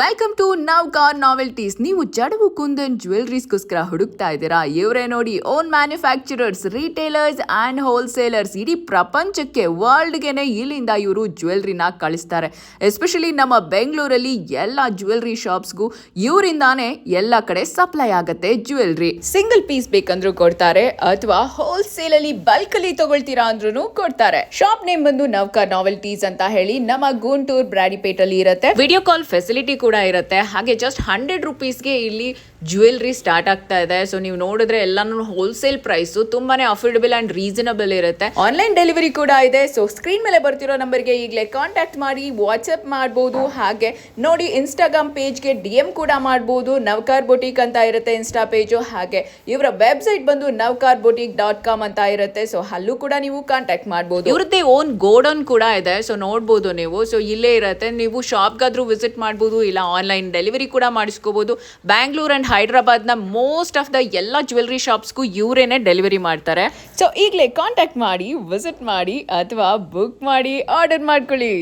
Welcome to ನವ್ಕಾರ್ novelties. ನೀವು ಜಡವು ಕುಂದನ್ ಜ್ಯುವೆಲ್ರೀಸ್ಗೋಸ್ಕರ ಹುಡುಕ್ತಾ ಇದ್ದೀರಾ? ಇವರೇ ನೋಡಿ, own manufacturers, retailers and wholesalers. ಇಡೀ ಪ್ರಪಂಚಕ್ಕೆ, ವರ್ಲ್ಡ್ಗೆನೆ ಇಲ್ಲಿಂದ ಇವರು ಜ್ಯುವೆಲ್ರಿನ ಕಳಿಸ್ತಾರೆ. ಎಸ್ಪೆಷಲಿ ನಮ್ಮ ಬೆಂಗಳೂರಲ್ಲಿ ಎಲ್ಲ ಜ್ಯುವೆಲ್ರಿ ಶಾಪ್ಸ್ಗೂ ಇವರಿಂದಾನೇ ಎಲ್ಲ ಕಡೆ ಸಪ್ಲೈ ಆಗುತ್ತೆ ಜ್ಯುವೆಲ್ರಿ. ಸಿಂಗಲ್ ಪೀಸ್ ಬೇಕಂದ್ರೂ ಕೊಡ್ತಾರೆ, ಅಥವಾ ಹೋಲ್ಸೇಲಲ್ಲಿ ಬಲ್ಕಲ್ಲಿ ತಗೊಳ್ತೀರಾ ಅಂದ್ರೂ ಕೊಡ್ತಾರೆ. ಶಾಪ್ ನೇಮ್ ಬಂದು ನವ್ಕಾರ್ ನಾವೆಲ್ಟೀಸ್ ಅಂತ ಹೇಳಿ ನಮ್ಮ ಗುಂಟೂರ್ ಬ್ರಾಡಿಪೇಟಲ್ಲಿ ಇರುತ್ತೆ. ವಿಡಿಯೋ ಕಾಲ್ ಫೆಸಿಲಿಟಿ ಕೂಡ ಇರುತ್ತೆ. ಹಾಗೆ ಜಸ್ಟ್ 100 ರೂಪೀಸ್ಗೆ ಇಲ್ಲಿ ಜ್ಯುವೆಲ್ರಿ ಸ್ಟಾರ್ಟ್ ಆಗ್ತಾ ಇದೆ. ಸೊ ನೀವು ನೋಡಿದ್ರೆ ಎಲ್ಲಾನು ಹೋಲ್ಸೇಲ್ ಪ್ರೈಸ್ ತುಂಬಾನೇ ಅಫೋರ್ಡಬಲ್ ಅಂಡ್ ರೀಸನಬಲ್ ಇರುತ್ತೆ. ಆನ್ಲೈನ್ ಡೆಲಿವರಿ ಕೂಡ ಇದೆ. ಸೊ ಸ್ಕ್ರೀನ್ ಮೇಲೆ ಬರ್ತಿರೋ ನಂಬರ್ಗೆ ಈಗಲೇ ಕಾಂಟ್ಯಾಕ್ಟ್ ಮಾಡಿ ವಾಟ್ಸ್ಆಪ್ ಮಾಡಬಹುದು. ಹಾಗೆ ನೋಡಿ, ಇನ್ಸ್ಟಾಗ್ರಾಮ್ ಪೇಜ್ಗೆ DM ಕೂಡ ಮಾಡಬಹುದು. ನವ್ಕಾರ್ ಬೊಟಿಕ್ ಅಂತ ಇರುತ್ತೆ ಇನ್ಸ್ಟಾ ಪೇಜು. ಹಾಗೆ ಇವರ ವೆಬ್ಸೈಟ್ ಬಂದು navkarboutique.com ಅಂತ ಇರುತ್ತೆ. ಸೊ ಅಲ್ಲೂ ಕೂಡ ನೀವು ಕಾಂಟ್ಯಾಕ್ಟ್ ಮಾಡಬಹುದು. ಇವ್ರದ್ದೇ ಓನ್ ಗೋಡೌನ್ ಕೂಡ ಇದೆ. ಸೊ ನೋಡ್ಬೋದು ನೀವು. ಸೊ ಇಲ್ಲೇ ಇರುತ್ತೆ. ನೀವು ಶಾಪ್ಗಾದ್ರೂ ವಿಸಿಟ್ ಮಾಡಬಹುದು, ಇಲ್ಲ ಆನ್ಲೈನ್ ಡೆಲಿವರಿ ಕೂಡ ಮಾಡಿಸ್ಕೋಬಹುದು. ಬ್ಯಾಂಗ್ಳೂರ್ ಅಂಡ್ ಹೈದರಾಬಾದ್ ನ ಮೋಸ್ಟ್ ಆಫ್ ದ ಎಲ್ಲ ಜ್ಯುವೆಲ್ರಿ ಶಾಪ್ಸ್ಗೂ ಇವರೇನೆ ಡೆಲಿವರಿ ಮಾಡ್ತಾರೆ. ಸೊ ಈಗಲೇ ಕಾಂಟ್ಯಾಕ್ಟ್ ಮಾಡಿ, ವಿಸಿಟ್ ಮಾಡಿ, ಅಥವಾ ಬುಕ್ ಮಾಡಿ ಆರ್ಡರ್ ಮಾಡ್ಕೊಳ್ಳಿ.